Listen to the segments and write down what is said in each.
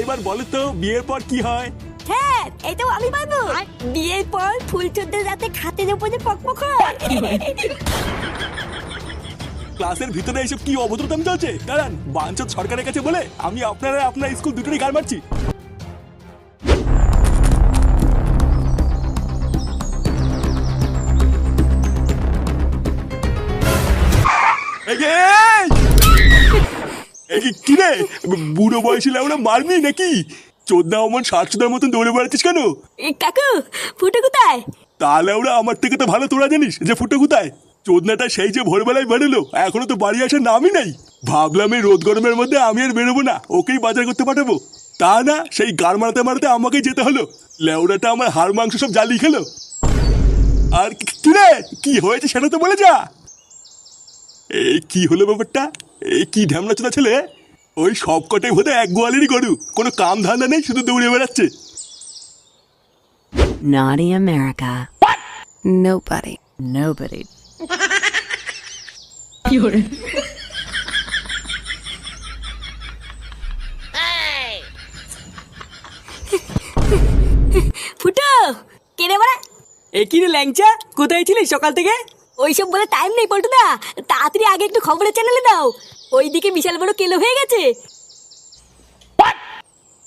এবার বলো তো বিয়ের পর কি হয়? হ্যাঁ এটাও আমি পারবো। বিয়ের পর ফুলচোদ্দের রাতে খাটের উপরে পকপক হয়। ক্লাসের ভিতরে এইসব কি অভদ্রতাম চলছে? দাঁড়ান, বাঞ্চত সরকারের কাছে বলে আমি আপনার স্কুল দুটোরই গাল মারছি। কি রে, বুড়ো বয়সী লেওরা মারবি নাকি? চোদ্দা অমন 60 মতন দৌড়ে বেড়াচ্ছিস কেন? কাকু ফুটো কোথায়? তাহলে ওরা আমার থেকে তো ভালো তোরা জানিস যে ফুটো কোথায়। চোদনাটা সেই যে ভোরবেলায় বেরোলো, এখনো তো বাড়ি আসার নামই নাই। ভাবলাম এই রোদ গরমের মধ্যে আমি আর বেরোবো না, ওকেই বাজার করতে পাঠাবো। তা না, সেই গাড় মারাতে মারাতে আমাকেই যেতে হলো। লেওড়াটা আমার হাড় মাংস সব জ্বালিয়ে খেলো। আর কি রে, কি হয়েছে সেটা তো বলে যা। এই কি হলো ব্যাপারটা? এই কি ঢ্যামনা চোদা ছেলে? ওই সব কটাই হতে এক গোয়ালেরই গরু, কোনো কাম ধান্দা নেই, শুধু দৌড়ে বেড়াচ্ছে। Naughty America. What? Nobody. ফুটো কে রে বড়া? কি রে ল্যাংচা, কোথায় ছিলিস সকাল থেকে? ওইসব বলে টাইম নেই পল্টুদা, তাড়াতাড়ি আগে একটু খবরের চ্যানেলে দাও। ওইদিকে বিশাল বড় কেলো হয়ে গেছে।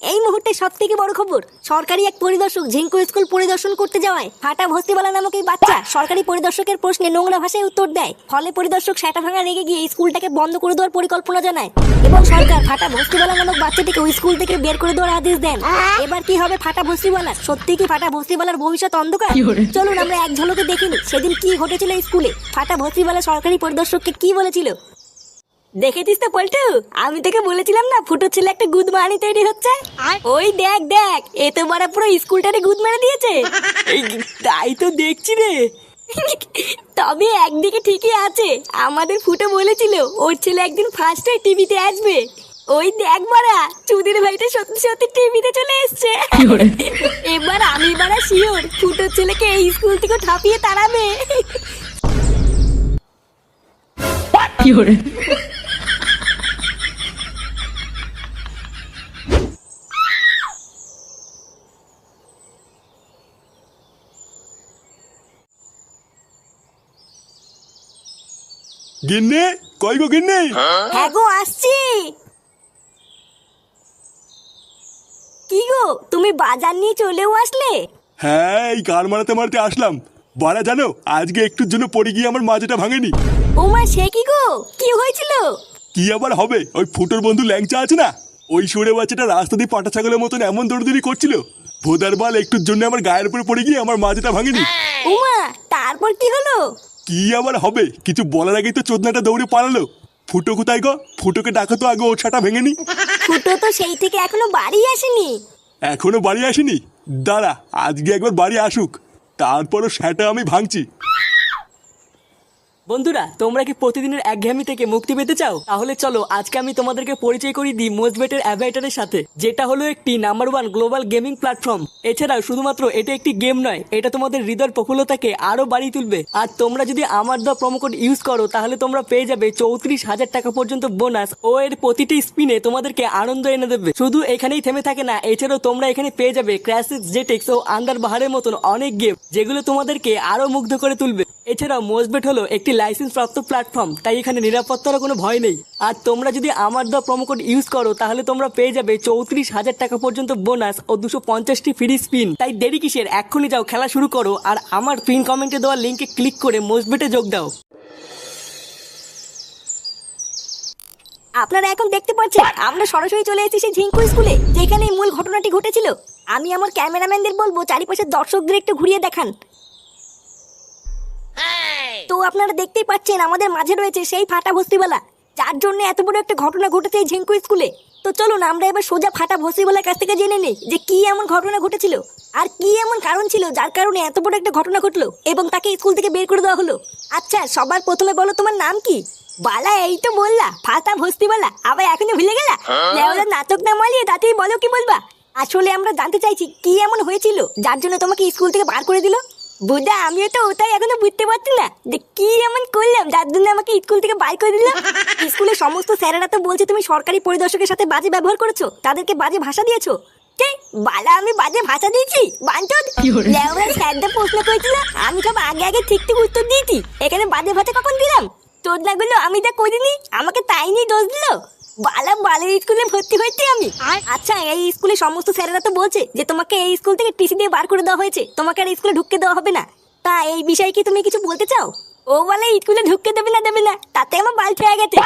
এই মুহূর্তে সব থেকে বড় খবর, সরকারি এক পরিদর্শক ঝিঙ্কু স্কুল পরিদর্শন করতে যাওয়ায় ফাটা ভস্তিবালা নামক এই বাচ্চা সরকারি পরিদর্শকের প্রশ্নে নোংরা ভাষায় উত্তর দেয়। ফলে পরিদর্শক সেটা ভাঙা রেগে গিয়ে স্কুলটাকে বন্ধ করে দেওয়ার পরিকল্পনা জানায় এবং সরকার ফাটা ভস্তিবালা নামক বাচ্চাটিকে ওই স্কুল থেকে বের করে দেওয়ার আদেশ দেন। এবার কি হবে ফাটা ভস্তিবালার? সত্যি কি ফাটা ভস্তিবালার ভবিষ্যৎ অন্ধকার? চলুন আমরা এক ঝলকে দেখিনি সেদিন কি ঘটেছিল স্কুলে। ফাটা ভস্তিবালা সরকারি পরিদর্শককে কি বলেছিল দেখেছিস তো পল্টু? আমি তোকে বলেছিলাম না ফুটো ছেলে একটা গুদ মারানি তৈরি হচ্ছে। ওই দেখ দেখ, এ তো বড় পুরো স্কুলটারে গুদ মেরে দিয়েছে। তাই তো দেখছি রে। তবে একদিকে ঠিকই আছে, আমাদের ফুটো বলেছিল ওর ছেলে একদিন ফার্স্ট হয়ে টিভিতে আসবে। ওই দেখ মারা, চুদির ভাইটা সত্যি সত্যি টিভিতে চলে এসছে। এবার আমি বারা শিওর ফুটোর ছেলেকে এই স্কুল থেকে ঠাপিয়ে তাড়াবে। গিন্নে, কই গো গিন্নে? হ্যাঁ গো আসছি। কি গো তুমি বাজার নিয়ে চলেও আসলে? হ্যাঁ, এই গাড় মারাতে মারাতে আসলাম। বাড়া জানো, আজকে একটুর জন্য পড়ে গিয়ে আমার মাজাটা ভাঙেনি। ওমা সে কি গো, কি হয়েছিল? কি আবার হবে, ওই ফুটোর বন্ধু ল্যাংচা আছে না, ওই সরে বাচ্চাটা রাস্তা দিয়ে পাটা ছাগলের মতন এমন দৌড়দৌড়ি করছিল, ভোদার বাল একটুর জন্য আমার গায়ের উপরে পড়ে গিয়ে আমার মাজাটা ভাঙেনি। ওমা তারপর কি হলো? কি আবার হবে, কিছু বলার আগেই তো চোদনাটা দৌড়ে পালালো। ফুটো কোথায় গো? ফুটোকে ডাকো তো আগে, ওর ছাটা ভেঙেনি। ফুটো তো সেই থেকে এখনো বাড়ি আসেনি। এখনো বাড়ি আসেনি? দাঁড়া, আজকে একবার বাড়ি আসুক, তারপরও সেটা আমি ভাঙছি। বন্ধুরা, তোমরা কি প্রতিদিনের একঘেয়েমি থেকে মুক্তি পেতে চাও? তাহলে চলো আজকে আমি তোমাদেরকে পরিচয় করিয়ে দিই মোজবেটের অ্যাভাইটারের সাথে, যেটা হলো একটি নাম্বার 1 গ্লোবাল গেমিং প্ল্যাটফর্ম। এছাড়াও শুধুমাত্র এটা একটি গেম নয়, এটা তোমাদের হৃদয়ের প্রফুল্লতাকে আরো বাড়িয়ে তুলবে। আর তোমরা যদি আমার দেওয়া প্রোমো কোড ইউজ করো তাহলে তোমরা পেয়ে যাবে 34,000 টাকা পর্যন্ত বোনাস, ও এর প্রতিটি স্পিনে তোমাদেরকে আনন্দ এনে দেবে। শুধু এখানেই থেমে থাকে না, এছাড়াও তোমরা এখানে পেয়ে যাবে ক্র্যাশিস, জেটেক্স ও আন্ডার বাহারের মতন অনেক গেম, যেগুলো তোমাদেরকে আরো মুগ্ধ করে তুলবে। এছাড়াও মোজবেট হলো একটি লাইসেন্স প্রাপ্ত প্ল্যাটফর্ম, তাই এখানে নিরাপত্তার কোনো ভয় নেই। আর তোমরা যদি আমার দেওয়া প্রোমো কোড ইউজ করো তাহলে তোমরা পেয়ে যাবে 34,000 টাকা পর্যন্ত বোনাস ও 250টি ফ্রি স্পিন। তাই দেরি কিসের, এক্ষুনি যাও খেলা শুরু করো আর আমার পিন কমেন্টে দেওয়া লিঙ্কে ক্লিক করে মোজবেটে যোগ দাও। আপনারা এখন দেখতে পাচ্ছেন আমরা সরাসরি চলে এসেছি সেই ঝিঙ্কু স্কুলে, যেখানে এই মূল ঘটনাটি ঘটেছিল। আমি আমার ক্যামেরাম্যানদের বলবো চারিপাশের দর্শকদের একটু ঘুরিয়ে দেখান। তো আপনারা দেখতেই পাচ্ছেন আমাদের মাঝে রয়েছে সেই ফাটা ভস্তিওয়ালা, যার জন্য এত বড় একটা ঘটনা ঘটেছে এই ঝিঙ্কু স্কুলে। তো চলুন আমরা এবার সোজা ফাটা ভস্তিওয়ালার কাছ থেকে জেনে নিই যে কি এমন ঘটনা ঘটেছিল আর কি এমন কারণ ছিল যার কারণে এত বড় একটা ঘটনা ঘটলো এবং তাকে স্কুল থেকে বের করে দেওয়া হলো। আচ্ছা সবার প্রথমে বলো তোমার নাম কি? বালা এই তো বললা ফাটা ভস্তিওয়ালা, আবার এখনো ভুলে গেলা? নাটক না মালিয়ে তাতেই বলো কি বলবা। আসলে আমরা জানতে চাইছি কি এমন হয়েছিল যার জন্য তোমাকে স্কুল থেকে বার করে দিল। বুদা আমিও তো ওটাই এখনো বুঝতে পারছি না যে কি এমন করলাম যার জন্য আমাকে স্কুল থেকে বাইর করে দিল। স্কুলের সমস্ত স্যারেরা তো বলছে তুমি সরকারি পরিদর্শকের সাথে বাজে ব্যবহার করেছো, তাদেরকে বাজে ভাষা দিয়েছো। কে বালা আমি বাজে ভাষা দিয়েছি? বাঞ্চদ লেওরা স্যারটা প্রশ্ন করেছিল, আমি সব আগে আগে ঠিক ঠিক উত্তর দিয়েছি, এখানে বাজে ভাষা কখন দিলাম? তোর না বললো আমি যা করিনি, আমাকে তাই নিয়ে দোষ দিল। বালা বালের স্কুলে ভর্তি হয়েছি আমি। আচ্ছা এই স্কুলে সমস্ত স্যারেরা তো বলছে যে তোমাকে এই স্কুল থেকে টিসি দিয়ে বার করে দেওয়া হয়েছে, তোমাকে আর স্কুলে ঢুকতে দেওয়া হবে না। তা এই বিষয়ে কি তুমি কিছু বলতে চাও? ও বলে স্কুলে ঢুকতে দেবে না, তাতে আমার বাল ছেড়ে গেছে।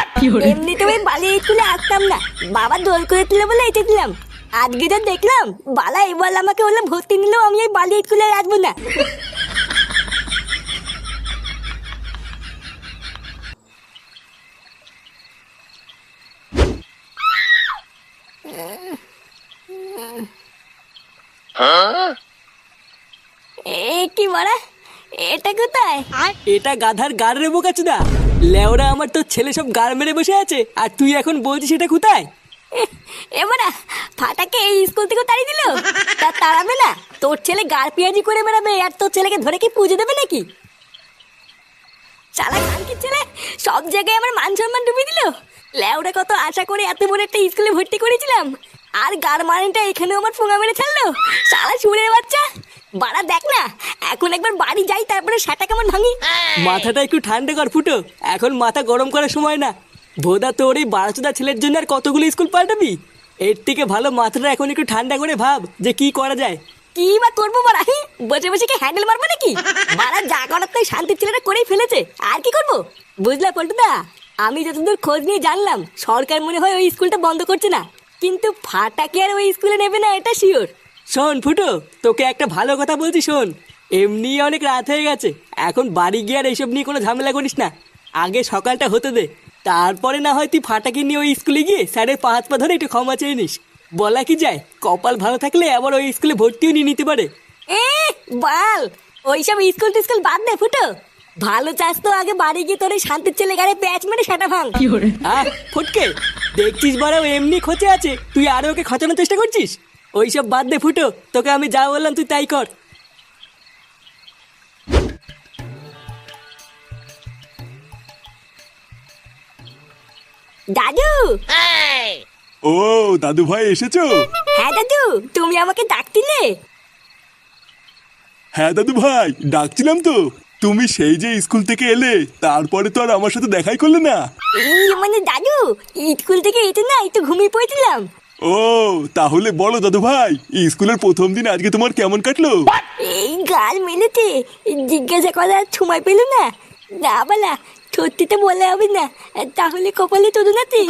এমনি তো আমি বালি স্কুলে আসতাম না, বাবা দোল করে দিল বলে এসে দিলাম। আজকে যা দেখলাম বালা এবার আমাকে বললাম ভর্তি নিলেও আমি এই বালি স্কুলে আর আসবো না। এ কি মারা, এটা কোথায়? এটা গাধার গাড় রে বোকাচোদা। লেওরা আমার তোর ছেলে সব গাড় মেরে বসে আছে আর তুই এখন বলছিস এটা কোথায়? এবারা ফাটাকে এই স্কুল থেকে তাড়িয়ে দিল, তা তাড়াবে না? তোর ছেলে গাড় পেঁয়াজি করে বেড়াবে আর তোর ছেলেকে ধরে কি পুজো দেবে নাকি? শালা খানকির ছেলে সব জায়গায় আমার মান সম্মান ডুবিয়ে দিল। লেওরা কত আশা করে এত বড় একটা স্কুলে ভর্তি করেছিলাম, আর গাড় মানেটা এখানেও আমার ফোঙা মেরে ছাড়লো। শালা সুরের বাচ্চা, বাড়া দেখ না এখন একবার বাড়ি যাই তারপরে সেটা কেমন ভাঙি। মাথাটা একটু ঠান্ডা কর ফুটো, এখন মাথা গরম করার সময় না। ভোদা তোর এই বারোচোদা ছেলের জন্য আর কতগুলো স্কুল পাল্টাবি? এর থেকে ভালো মাথাটা এখন একটু ঠান্ডা করে ভাব যে কি করা যায়। কি বা করবো বাড়া, বসে বসে কি হ্যান্ডেল মারবো নাকি? বাড়া যা করার তাই শান্তির ছেলেটা করেই ফেলেছে, আর কি করবো? বুঝলা পল্টুদা, আমি যতদূর খোঁজ নিয়ে জানলাম সরকার মনে হয় ওই স্কুলটা বন্ধ করছে না, কিন্তু ফাটাকে আর ওই স্কুলে নেবে না এটা শিওর। শোন ফুটো, তোকে একটা ভালো কথা বলছি শোন। এমনি অনেক রাত হয়ে গেছে, এখন বাড়ি গিয়ে আর এইসব নিয়ে কোনো ঝামেলা করিস না। আগে সকালটা হতে দে, তারপরে না হয় তুই ফাটাকে নিয়ে ওই স্কুলে গিয়ে স্যারের পা হাত পা ধরে একটু ক্ষমা চেয়ে নিস। বলা কি যায়, কপাল ভালো থাকলে আবার ওই স্কুলে ভর্তিও নিয়ে নিতে পারে। এ বাল, ওইসব স্কুল টিস্কুল বাদ দে ফুটো, ভালো চাস তো আগে বাড়ি গিয়ে তোর ওই শান্তির ছেলে গাড়ি প্যাচ মেরে সেটা ভাঙ। ফুটকে দেখছিস বড় এমনি খোঁচে আছে, তুই আরো ওকে খচানোর চেষ্টা করছিস। ওইসব বাদ দে ফুটো, তোকে আমি যা বললাম তুই তাই কর। দাদু, ও দাদু ভাই এসেছো? হ্যাঁ দাদু, তুমি আমাকে ডাকছিলে? হ্যাঁ দাদু ভাই ডাকছিলাম তো। তুমি সেই যে স্কুল থেকে এলে তারপরে তো আর আমার সাথে দেখাই করলে না। এই মানে দাদু, স্কুল থেকে এসে না একটু ঘুমিয়ে পড়েছিলাম। ও তাহলে বলো দাদু ভাই, স্কুলের প্রথম দিন আজকে তোমার কেমন কাটলো? এই গাল মেলেছে, জিজ্ঞাসা করার সময় পেল না। না বলা, সত্যিটা বলে হবে না, তাহলে কপালে তোর নাতি।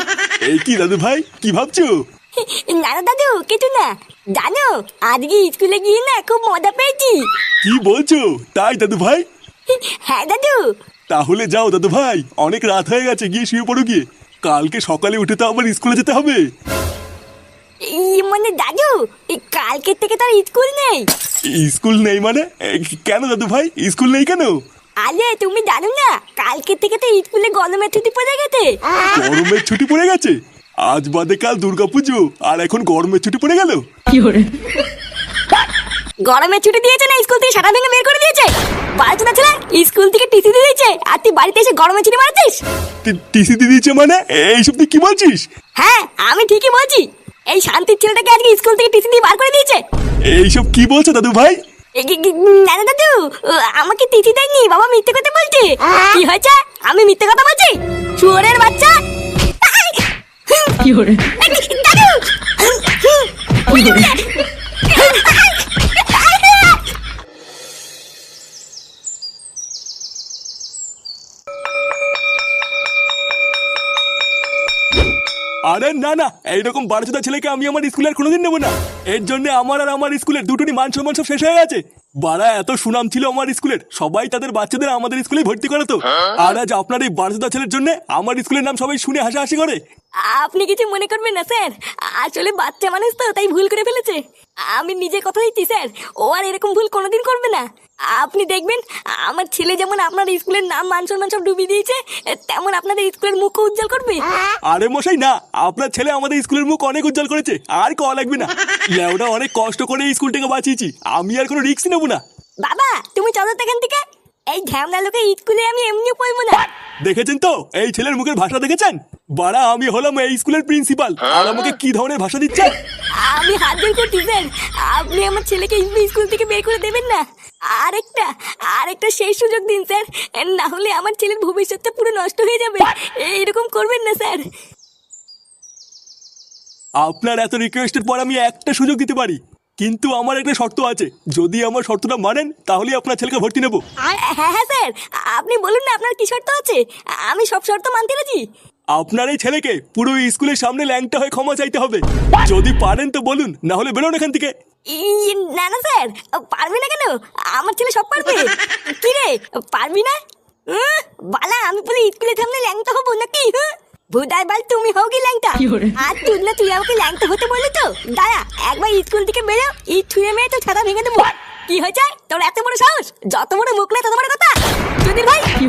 এই কি দাদু ভাই কি ভাবছো? না না দাদু কিছু না। জানো আজকে স্কুলে গিয়ে না খুব মজা পেয়েছি। কি বলছো তাই দাদু ভাই? হ্যাঁ দাদু। তাহলে যাও দাদু ভাই, অনেক রাত হয়ে গেছে, গিয়ে শুয়ে পড়ো গিয়ে। কালকে সকালে উঠে তো আবার স্কুলে যেতে হবে। এই মানে দাদু, এই কালকে থেকে তো আর স্কুল নেই। স্কুল নেই মানে? কেন দাদু ভাই স্কুল নেই কেন? আরে তুমি জানো না, কালকে থেকে তো স্কুলে গরমের ছুটি পড়ে গেছে। গরমের ছুটি পড়ে গেছে? আজ বাদে কাল দুর্গাপুজো আর এখন গরমের ছুটি পড়ে গেল? গরমের ছুটি দিয়েছে না স্কুল থেকে সারা ভেঙে বের করে দিয়েছে। বাড়িতে না ছেলে, স্কুল থেকে টিসি দিয়ে দিয়েছে আর তুই বাড়িতে এসে গরমের ছুটি মারছিস। টিসি দিয়ে দিয়েছে মানে? এইসব তুই কি বলছিস? হ্যাঁ আমি ঠিকই বলছি, এই শান্তির ছেলেটাকে আজকে স্কুল থেকে টিসি দিয়ে বার করে দিয়েছে। এইসব কি বলছো দাদু ভাই? না না দাদু, আমাকে টিসি দেয়নি, বাবা মিথ্যে কথা বলছে। কি হয়েছে? আমি মিথ্যে কথা বলছি? শুয়োরের বাচ্চা। দাদু আরে না না, এইরকম বারোচোদা ছেলেকে আমি আমার স্কুলের কোনোদিন নেবো না। এর জন্য আমার আর আমার স্কুলের দুটোরই মান সম্মান সব শেষ হয়ে গেছে। বাড়া এত সুনাম ছিল আমার স্কুলের, সবাই তাদের বাচ্চাদের আমাদের স্কুলে ভর্তি করাতো। আর আজ আপনার এই বারোচোদা ছেলের জন্য আমার স্কুলের নাম সবাই শুনে হাসাহাসি করে। আপনি কিছু মনে করবেন না স্যার, আসলে বাচ্চা মানুষ তো তাই ভুল করে ফেলেছে। আমি নিজে কথা দিচ্ছি স্যার, ও আর এরকম ভুল কোনোদিন করবে না। আপনি দেখবেন আমার ছেলে যেমন আপনার স্কুলের নাম মান সম্মান সব ডুবিয়ে দিয়েছে, তেমন আপনাদের স্কুলের মুখ উজ্জ্বল করবে। আরে মশাই না, আপনার ছেলে আমাদের স্কুলের মুখ অনেক উজ্জ্বল করেছে, আর কওয়া লাগবে না। লেওটা অনেক কষ্ট করে এই স্কুলটাকে বাঁচিয়েছি, আমি আর কোনো রিস্ক নেবো না। বাবা তুমি চলো তো এখান থেকে। এই ঢ্যামনা লোকে স্কুলে আমি এমনিও পড়বো না। দেখেছেন তো এই ছেলের মুখের ভাষা দেখেছেন? বাড়া আমি হলাম এই স্কুলের প্রিন্সিপাল, আর আমাকে কি ধরনের ভাষা দিচ্ছে? আমি হাত জোর করছি স্যার, আপনি আমার ছেলেকে স্কুল থেকে বের করে দেবেন না। আরেকটা শেষ সুযোগ দিন স্যার, না হলে আমার ছেলের ভবিষ্যৎটা পুরো নষ্ট হয়ে যাবে। এরকম করবেন না স্যার। আপনার এত রিকোয়েস্টের পর আমি একটা সুযোগ দিতে পারি, কিন্তু আমার একটা শর্ত আছে। যদি আমার শর্তটা মানেন তাহলে আপনার ছেলেকে ভর্তি নেব। হ্যাঁ স্যার, আপনি বলুন না আপনার কি শর্ত আছে, আমি সব শর্ত মানতে রাজি। আপনার এই ছেলেকে পুরো স্কুলের সামনে ল্যাংটা হয়ে ক্ষমা চাইতে হবে। যদি পারেন তো বলুন, না হলে বেরোন এখান থেকে। না না স্যার, পারবি না কেন? আমার ছেলে সব পারবে। কি রে, পারবি না? বালা আমি বলে স্কুলের সামনে ল্যাংটা হবো নাকি? ভুদাই বাল তুমি হও কি ল্যাংটা? আর তুই না, তুই আমাকে ল্যাংটা হতে বললি তো। দাঁড়া একবার স্কুল থেকে বেরো, ছুঁয়ে মেয়ে তো ছাতা ভেঙে দেবো। কি হয়েছে তোর এত বড় সাহস? যত বড় মুখ না তত বড় কথা। যদি ভাই কি